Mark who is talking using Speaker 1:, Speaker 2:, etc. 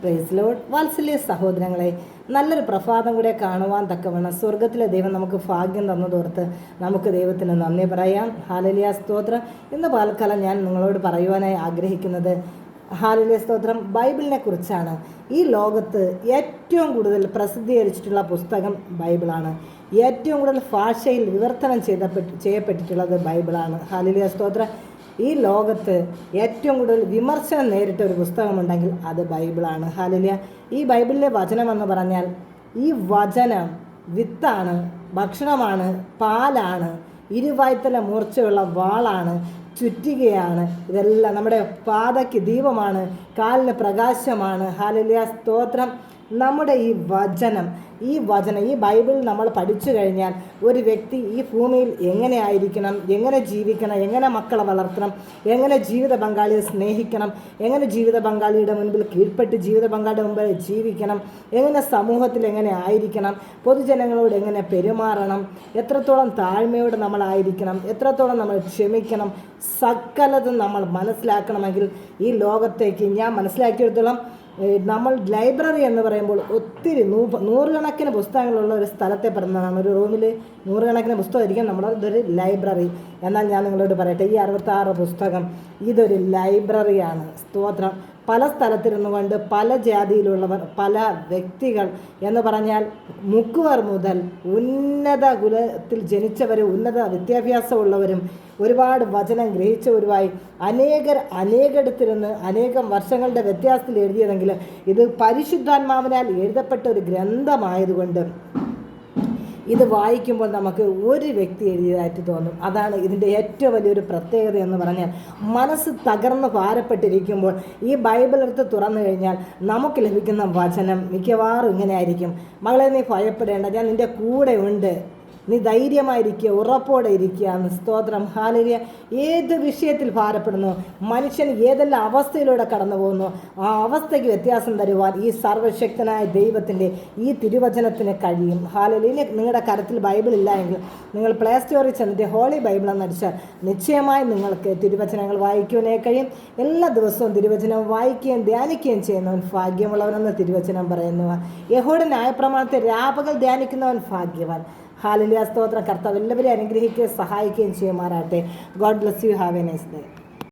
Speaker 1: Praise Lord. വാത്സല്യ സഹോദരങ്ങളെ, നല്ലൊരു പ്രഭാതം കൂടെ കാണുവാൻ തക്കവണ്ണം സ്വർഗത്തിലെ ദൈവം നമുക്ക് ഭാഗ്യം തന്നതോർത്ത് നമുക്ക് ദൈവത്തിന് നന്ദി പറയാം. ഹല്ലേലൂയ, സ്തോത്രം. ഇന്ന് പകൽക്കാലം ഞാൻ നിങ്ങളോട് പറയുവാനായി ആഗ്രഹിക്കുന്നത് ഹല്ലേലൂയ, സ്തോത്രം, ബൈബിളിനെ കുറിച്ചാണ്. ഈ ലോകത്ത് ഏറ്റവും കൂടുതൽ പ്രസിദ്ധീകരിച്ചിട്ടുള്ള പുസ്തകം ബൈബിളാണ്. ഏറ്റവും കൂടുതൽ ഭാഷയിൽ വിവർത്തനം ചെയ്യപ്പെട്ടിട്ടുള്ളത് ബൈബിളാണ്. ഹല്ലേലൂയ, സ്തോത്രം. ഈ ലോകത്ത് ഏറ്റവും കൂടുതൽ വിമർശനം നേരിട്ട ഒരു പുസ്തകമുണ്ടെങ്കിൽ അത് ബൈബിളാണ്. ഹല്ലേലൂയ. ഈ ബൈബിളിലെ വചനം എന്ന് പറഞ്ഞാൽ ഈ വചനം വിത്താണ്, ഭക്ഷണമാണ്, പാലാണ്, ഇരുവായ്ത്തല മൂർച്ചയുള്ള വാളാണ്, ചുറ്റികയാണ്. ഇതെല്ലാം നമ്മുടെ പാതയ്ക്ക് ദീപമാണ്, കാലിന് പ്രകാശമാണ്. ഹല്ലേലൂയ, സ്തോത്രം. നമ്മുടെ ഈ വചനം ഈ ബൈബിൾ നമ്മൾ പഠിച്ചു കഴിഞ്ഞാൽ ഒരു വ്യക്തി ഈ ഭൂമിയിൽ എങ്ങനെ ആയിരിക്കണം, എങ്ങനെ ജീവിക്കണം, എങ്ങനെ മക്കളെ വളർത്തണം, എങ്ങനെ ജീവിത പങ്കാളിയെ സ്നേഹിക്കണം, എങ്ങനെ ജീവിത പങ്കാളിയുടെ മുൻപിൽ കീഴ്പ്പെട്ട് ജീവിത പങ്കാളിയുടെ മുമ്പിൽ ജീവിക്കണം, എങ്ങനെ സമൂഹത്തിൽ എങ്ങനെ ആയിരിക്കണം, പൊതുജനങ്ങളോട് എങ്ങനെ പെരുമാറണം, എത്രത്തോളം താഴ്മയോട് നമ്മളായിരിക്കണം, എത്രത്തോളം നമ്മൾ ക്ഷമിക്കണം, സകലതും നമ്മൾ മനസ്സിലാക്കണമെങ്കിൽ ഈ ലോകത്തേക്ക് ഞാൻ മനസ്സിലാക്കിയെടുത്തോളം നമ്മൾ ലൈബ്രറി എന്ന് പറയുമ്പോൾ ഒത്തിരി നൂറുകണക്കിന് പുസ്തകങ്ങളുള്ള ഒരു സ്ഥലത്തെ പറഞ്ഞതാണ്. ഒരു റൂമിൽ നൂറുകണക്കിന് പുസ്തകമായിരിക്കും നമ്മുടെ ഇതൊരു ലൈബ്രറി. എന്നാൽ ഞാൻ നിങ്ങളോട് പറയട്ടെ, ഈ 66 പുസ്തകം ഇതൊരു ലൈബ്രറിയാണ്. സ്തോത്രം. പല സ്ഥലത്തിരുന്നു കൊണ്ട് പല ജാതിയിലുള്ളവർ, പല വ്യക്തികൾ എന്ന് പറഞ്ഞാൽ മുക്കുവർ മുതൽ ഉന്നത കുലത്തിൽ ജനിച്ചവരും ഉന്നത വിദ്യാഭ്യാസമുള്ളവരും ഒരുപാട് വചനം ഗ്രഹിച്ചവരുമായി അനേകടത്തിരുന്ന് അനേകം വർഷങ്ങളുടെ വ്യത്യാസത്തിൽ എഴുതിയതെങ്കിൽ ഇത് പരിശുദ്ധാത്മാവിനാൽ എഴുതപ്പെട്ട ഒരു ഗ്രന്ഥമായതുകൊണ്ട് ഇത് വായിക്കുമ്പോൾ നമുക്ക് ഒരു വ്യക്തി എഴുതിയതായിട്ട് തോന്നും. അതാണ് ഇതിൻ്റെ ഏറ്റവും വലിയൊരു പ്രത്യേകത എന്ന് പറഞ്ഞാൽ, മനസ്സ് തകർന്ന് ഭാരപ്പെട്ടിരിക്കുമ്പോൾ ഈ ബൈബിൾ എടുത്ത് തുറന്നു കഴിഞ്ഞാൽ നമുക്ക് ലഭിക്കുന്ന വചനം മിക്കവാറും ഇങ്ങനെ ആയിരിക്കും: മകളെ, നീ ഭയപ്പെടേണ്ട, ഞാൻ നിൻ്റെ കൂടെ ഉണ്ട്, നീ ധൈര്യമായിരിക്കുക, ഉറപ്പോടെ ഇരിക്കുക എന്ന്. സ്തോത്രം. ഹല്ലേലൂയ. ഏത് വിഷയത്തിൽ ഭാരപ്പെടുന്നു, മനുഷ്യൻ ഏതെല്ലാം അവസ്ഥയിലൂടെ കടന്നു പോകുന്നു, ആ അവസ്ഥയ്ക്ക് വ്യത്യാസം തരുവാൻ ഈ സർവശക്തനായ ദൈവത്തിൻ്റെ ഈ തിരുവചനത്തിന് കഴിയും. ഹല്ലേലൂയ. നിങ്ങളുടെ കരത്തിൽ ബൈബിൾ ഇല്ല എങ്കിൽ നിങ്ങൾ പ്ലേ സ്റ്റോറിൽ ചെന്നിട്ട് ഹോളി ബൈബിൾ എന്നടിച്ചാൽ നിശ്ചയമായും നിങ്ങൾക്ക് തിരുവചനങ്ങൾ വായിക്കുവാനേ കഴിയും. എല്ലാ ദിവസവും തിരുവചനം വായിക്കുകയും ധ്യാനിക്കുകയും ചെയ്യുന്നവൻ ഭാഗ്യമുള്ളവനെന്ന് തിരുവചനം പറയുന്നു. യഹോവയുടെ ന്യായപ്രമാണത്തെ രാപകൽ ധ്യാനിക്കുന്നവൻ ഭാഗ്യവാൻ. ഹല്ലേലൂയ, സ്തോത്രം. കർത്താവ് എല്ലാവരെയും അനുഗ്രഹിക്കുകയും സഹായിക്കുകയും ചെയ്യുമാറാട്ടെ. God bless you. Have a nice day.